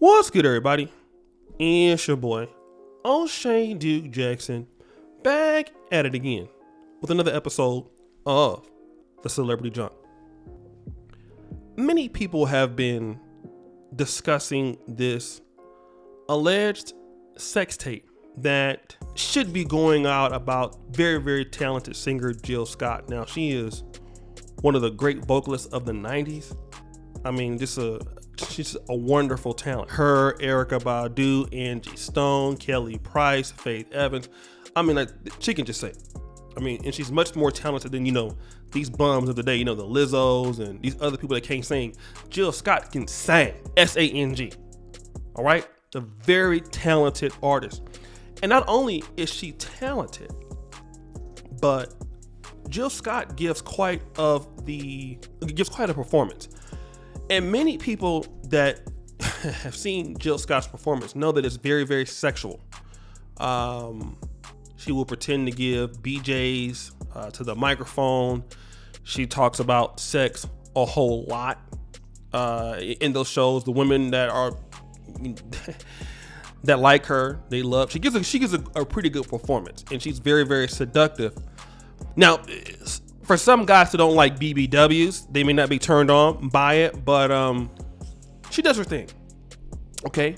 What's good, everybody? It's your boy, O'Shea Duke Jackson, back at it again with another episode of The Celebrity Junk. Many people have been discussing this alleged sex tape that should be going out about very, very talented singer Jill Scott. Now, she is one of the great vocalists of the 90s. I mean, she's a wonderful talent. Her, Erykah Badu, Angie Stone, Kelly Price, Faith Evans. I mean, like, she can just sing. I mean, and she's much more talented than, these bums of the day, the Lizzos and these other people that can't sing. Jill Scott can sing. S-A-N-G. All right? A very talented artist. And not only is she talented, but Jill Scott gives quite a performance. And many people that have seen Jill Scott's performance know that it's very, very sexual. She will pretend to give BJs to the microphone. She talks about sex a whole lot in those shows. The women that are that like her, they love. She gives a pretty good performance, and she's very, very seductive. Now, for some guys who don't like BBWs, they may not be turned on by it, but she does her thing, okay?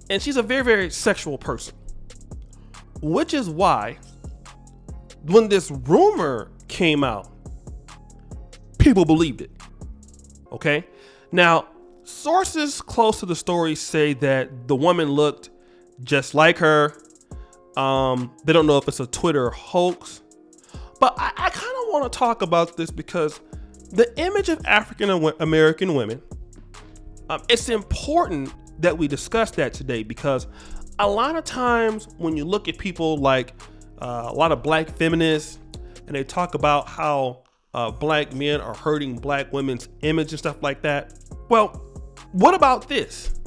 And she's a very, very sexual person, which is why when this rumor came out, people believed it, okay? Now, sources close to the story say that the woman looked just like her. They don't know if it's a Twitter hoax. But I kind of want to talk about this because the image of African American women, it's important that we discuss that today, because a lot of times when you look at people like a lot of black feminists and they talk about how black men are hurting black women's image and stuff like that. Well, what about this?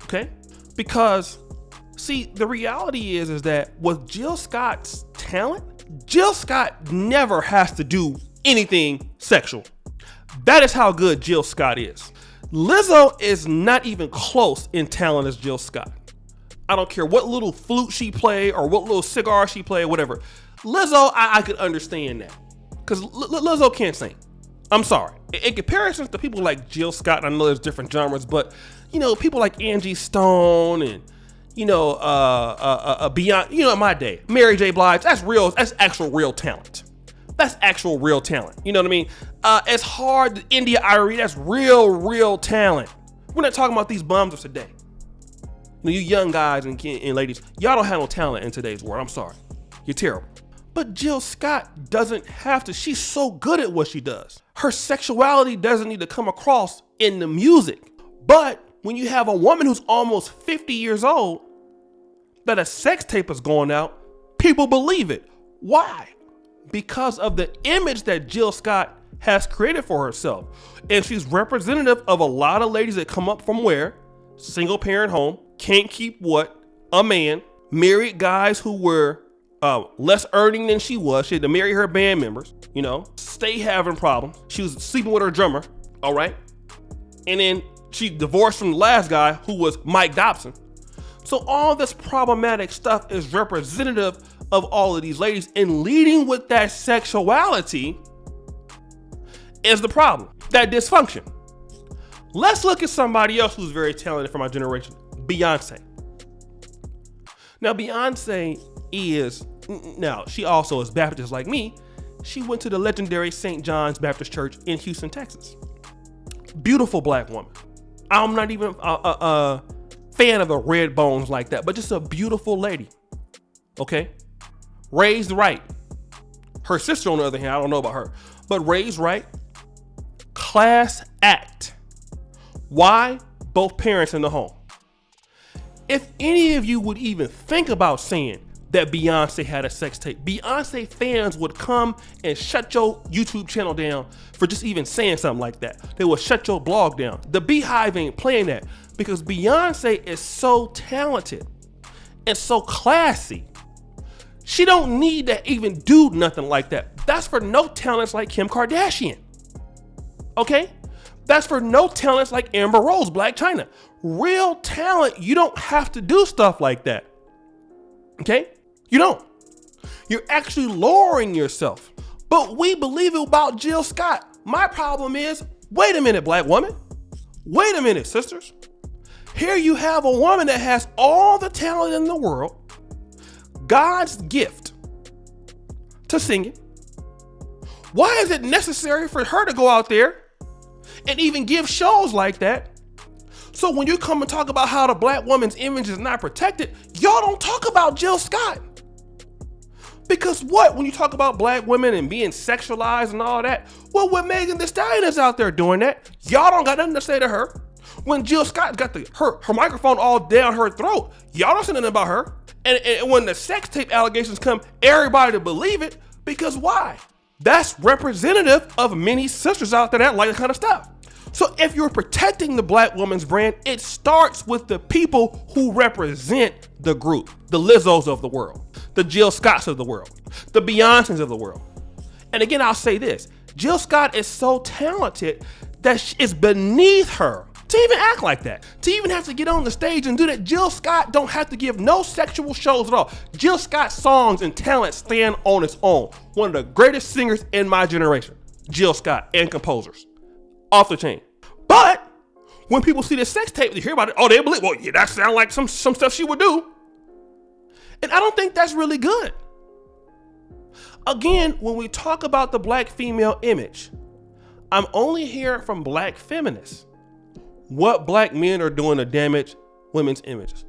Okay? Because see, the reality is that with Jill Scott's talent, Jill Scott never has to do anything sexual. That is how good Jill Scott is. Lizzo is not even close in talent as Jill Scott. I don't care what little flute she play or what little cigar she play, whatever. Lizzo, I could understand that, because Lizzo can't sing. I'm sorry. In comparison to people like Jill Scott, I know there's different genres, but people like Angie Stone and beyond, in my day, Mary J. Blige, that's actual real talent. That's actual real talent. You know what I mean? It's hard, India Irie, that's real talent. We're not talking about these bums of today. You young guys and ladies, y'all don't have no talent in today's world. I'm sorry. You're terrible. But Jill Scott doesn't have to. She's so good at what she does. Her sexuality doesn't need to come across in the music. But when you have a woman who's almost 50 years old, that a sex tape is going out, people believe it. Why? Because of the image that Jill Scott has created for herself. And she's representative of a lot of ladies that come up from where? Single parent home, can't keep what? A man, married guys who were less earning than she was. She had to marry her band members, stay having problems. She was sleeping with her drummer, all right? And then she divorced from the last guy, who was Mike Dobson. So all this problematic stuff is representative of all of these ladies, and leading with that sexuality is the problem, that dysfunction. Let's look at somebody else who's very talented from our generation, Beyonce. Now, Beyonce she also is Baptist like me. She went to the legendary St. John's Baptist Church in Houston, Texas. Beautiful black woman. I'm not even a fan of the red bones like that, but just a beautiful lady. Okay? Raised right. Her sister, on the other hand, I don't know about her, but raised right. Class act. Why? Both parents in the home. If any of you would even think about saying that Beyonce had a sex tape, Beyonce fans would come and shut your YouTube channel down for just even saying something like that. They would shut your blog down. The Beehive ain't playing that because Beyonce is so talented and so classy. She don't need to even do nothing like that. That's for no talents like Kim Kardashian. Okay? That's for no talents like Amber Rose, Black China. Real talent, you don't have to do stuff like that. Okay? You don't. You're actually lowering yourself. But we believe it about Jill Scott. My problem is, wait a minute, black woman. Wait a minute, sisters. Here you have a woman that has all the talent in the world, God's gift to singing. Why is it necessary for her to go out there and even give shows like that? So when you come and talk about how the black woman's image is not protected, y'all don't talk about Jill Scott. Because what? When you talk about black women and being sexualized and all that, well, when Megan Thee Stallion is out there doing that, y'all don't got nothing to say to her. When Jill Scott got her microphone all down her throat, y'all don't say nothing about her. And when the sex tape allegations come, everybody to believe it, because why? That's representative of many sisters out there that like that kind of stuff. So if you're protecting the black woman's brand, it starts with the people who represent the group, the Lizzos of the world, the Jill Scotts of the world, the Beyoncés of the world. And again, I'll say this, Jill Scott is so talented that it's beneath her to even act like that, to even have to get on the stage and do that. Jill Scott don't have to give no sexual shows at all. Jill Scott's songs and talent stand on its own. One of the greatest singers in my generation, Jill Scott, and composers. Off the chain. But when people see the sex tape, they hear about it, oh, they believe, well, yeah, that sounds like some stuff she would do. And I don't think that's really good. Again, when we talk about the black female image, I'm only hearing from black feminists what black men are doing to damage women's images.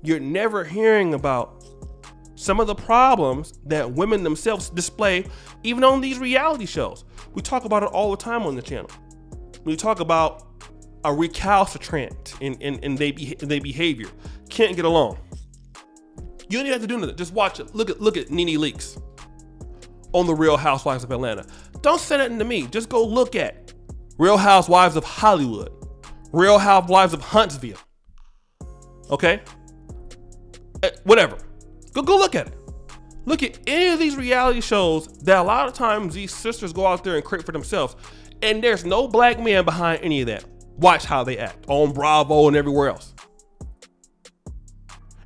You're never hearing about some of the problems that women themselves display, even on these reality shows. We talk about it all the time on the channel. We talk about a recalcitrant in their behavior, can't get along. You don't even have to do nothing. Just watch it. Look at Nene Leakes on the Real Housewives of Atlanta. Don't say nothing to me. Just go look at Real Housewives of Hollywood, Real Housewives of Huntsville. Okay? Whatever. Go look at it. Look at any of these reality shows that a lot of times these sisters go out there and create for themselves, and there's no black man behind any of that. Watch how they act on Bravo and everywhere else.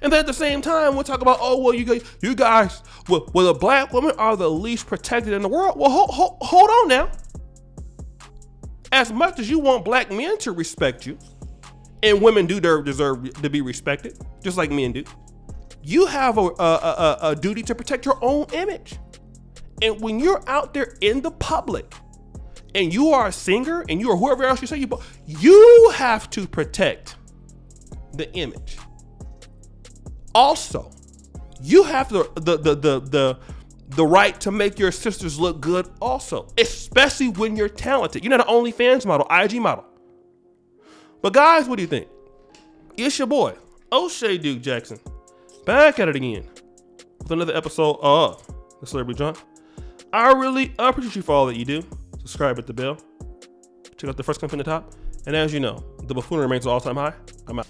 And then at the same time, we'll talk about, oh, well, you guys, well, the black women are the least protected in the world. Well, hold on now. As much as you want black men to respect you, and women do deserve to be respected, just like men do, you have a duty to protect your own image. And when you're out there in the public, and you are a singer, and you are whoever else you say you have to protect the image. Also, you have the right to make your sisters look good also, especially when you're talented. You're not an OnlyFans model, IG model. But guys, what do you think? It's your boy, O'Shea Duke Jackson, back at it again with another episode of The Celebrity Junk. I really appreciate you for all that you do. Subscribe, hit the bell. Check out the first comment in the top. And as you know, the buffoonery remains all-time high. I'm out.